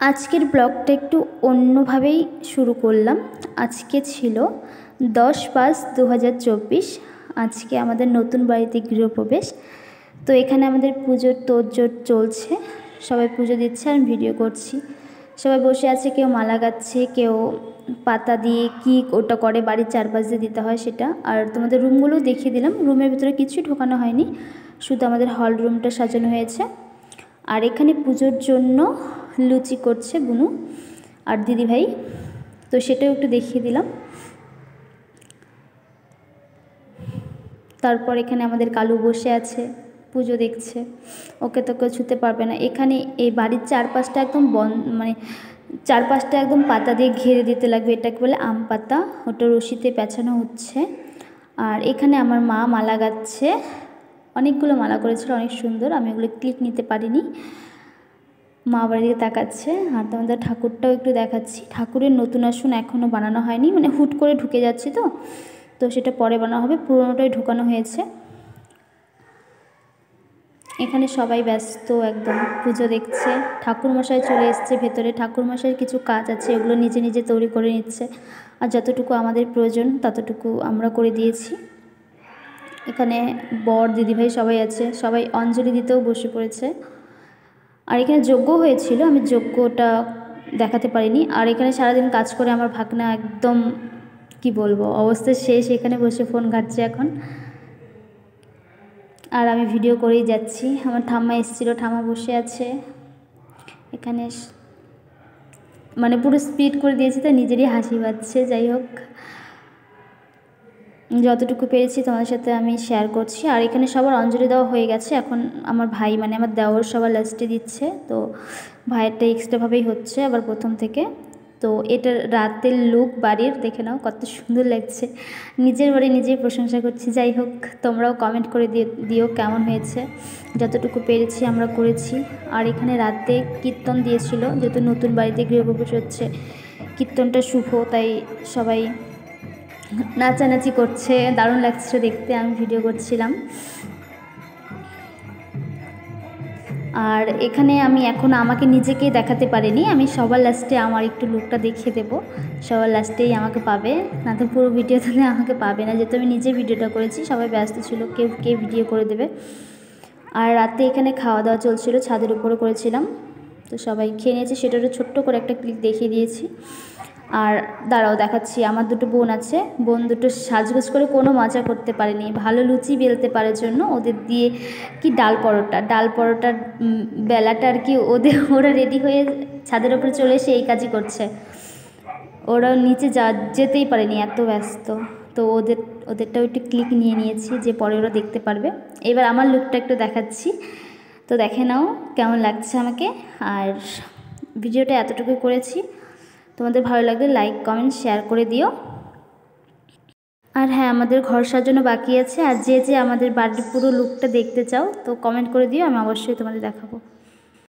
আজকের ব্লগটা একটু অন্যভাবেই শুরু করলাম। আজকে ছিল 10/5/2024। আজকে আমাদের নতুন বাড়িতে গৃহপ্রবেশ। তো এখানে আমাদের পুজোর তোড়জোড় চলছে, সবাই পুজো দিচ্ছে আর ভিডিও করছি। সবাই বসে আছে, কেউ মালা গাচ্ছে, কেউ পাতা দিয়ে কি ওটা করে বাড়ির চারপাশ দিয়ে দিতে হয় সেটা। আর তোমাদের রুমগুলো দেখিয়ে দিলাম। রুমের ভিতরে কিছুই ঢোকানো হয়নি, শুধু আমাদের হল রুমটা সাজানো হয়েছে। আর এখানে পুজোর জন্য লুচি করছে বুনু আর দিদিভাই, তো সেটাও একটু দেখিয়ে দিলাম। তারপর এখানে আমাদের কালু বসে আছে, পুজো দেখছে। ওকে তো কেউ ছুতে পারবে না। এখানে এই বাড়ির চারপাশটা একদম মানে চারপাশটা একদম পাতা দিয়ে ঘিরে দিতে লাগবে, এটাকে বলে আম পাতা। ওটা রশিতে পেঁচানো হচ্ছে। আর এখানে আমার মা মালা গাচ্ছে, অনেকগুলো মালা করেছিল, অনেক সুন্দর। আমি ওগুলো ক্লিক নিতে পারিনি। মা বাড়ির দিকে তাকাচ্ছে। আর তোমাদের ঠাকুরটাও একটু দেখাচ্ছি। ঠাকুরের নতুন আসন এখনও বানানো হয়নি, মানে হুট করে ঢুকে যাচ্ছি তো সেটা পরে বানানো হবে। পুরোনোটাই ঢুকানো হয়েছে। এখানে সবাই ব্যস্ত, একদম পুজো দেখছে। ঠাকুরমশাই চলে এসছে ভেতরে। ঠাকুরমশাইয়ের কিছু কাজ আছে, ওগুলো নিজে নিজে তৈরি করে নিচ্ছে। আর যতটুকু আমাদের প্রয়োজন ততটুকু আমরা করে দিয়েছি। এখানে বর দিদিভাই সবাই আছে, সবাই অঞ্জলি দিতেও বসে পড়েছে। আর এখানে যজ্ঞ হয়েছিল, আমি যজ্ঞটা দেখাতে পারিনি। আর এখানে সারাদিন কাজ করে আমার ভাগনা একদম কি বলবো অবস্থা শেষ। এখানে বসে ফোন ঘাঁটছে এখন, আর আমি ভিডিও করেই যাচ্ছি। আমার ঠাম্মা এসেছিলো, ঠাম্মা বসে আছে এখানে, মানে পুরো স্পিড করে দিয়েছে, তাই নিজেরই হাসি পাচ্ছে। যাই হোক, যতটুকু পেরেছি তোমাদের সাথে আমি শেয়ার করছি। আর এখানে সবার অঞ্জলি দেওয়া হয়ে গেছে। এখন আমার ভাই, মানে আমার দেওর সবার লাস্টে দিচ্ছে। তো ভাইয়েরটা এক্সট্রাভাবেই হচ্ছে আবার প্রথম থেকে। তো এটা রাতের লুক বাড়ির, দেখে নাও কত সুন্দর লাগছে। নিজের বাড়ি নিজেই প্রশংসা করছি। যাই হোক, তোমরাও কমেন্ট করে দিও কেমন হয়েছে। যতটুকু পেরেছি আমরা করেছি। আর এখানে রাতে কীর্তন দিয়েছিল, যেহেতু নতুন বাড়িতে গৃহপ্রবেশ হচ্ছে, কীর্তনটা শুভ, তাই সবাই নাচানাচি করছে, দারুণ লাগছিল দেখতে। আমি ভিডিও করছিলাম। আর এখানে আমি এখন আমাকে নিজেকেই দেখাতে পারিনি, আমি সবার লাস্টে আমার একটু লুকটা দেখিয়ে দেবো। সবার লাস্টেই আমাকে পাবে, না তো পুরো ভিডিওতে আমাকে পাবে না, যেহেতু আমি নিজে ভিডিওটা করেছি। সবাই ব্যস্ত ছিল, কে ভিডিও করে দেবে। আর রাতে এখানে খাওয়া দাওয়া চলছিল, ছাদের উপরে করেছিলাম। তো সবাই খেয়ে নিয়েছে, সেটারও ছোট্ট করে একটা ক্লিপ দেখিয়ে দিয়েছি। আর দাঁড়াও দেখাচ্ছি, আমার দুটো বোন আছে। বোন দুটো সাজগোজ করে কোনো মজা করতে পারেনি, ভালো লুচি বেলতে পারার জন্য ওদের দিয়ে কি ডাল পরোটার বেলাটা আর কি ওরা রেডি হয়ে ছাদের ওপরে চলে এসে এই কাজই করছে। ওরা নিচে যেতেই পারেনি, এত ব্যস্ত। তো ওদেরটাও একটু ক্লিক নিয়ে নিয়েছি, যে পরে ওরা দেখতে পারবে। এবার আমার লুকটা একটু দেখাচ্ছি, তো দেখে নাও কেমন লাগছে আমাকে। আর ভিডিওটা এতটুকু করেছি, তোমাদের ভালো লাগলে লাইক কমেন্ট শেয়ার করে দিও। আর হ্যাঁ, আমাদের ঘর সাজানো বাকি আছে। আর যে আমাদের বাড়ির পুরো লুকটা দেখতে চাও তো কমেন্ট করে দিও, আমি অবশ্যই তোমাদের দেখাবো।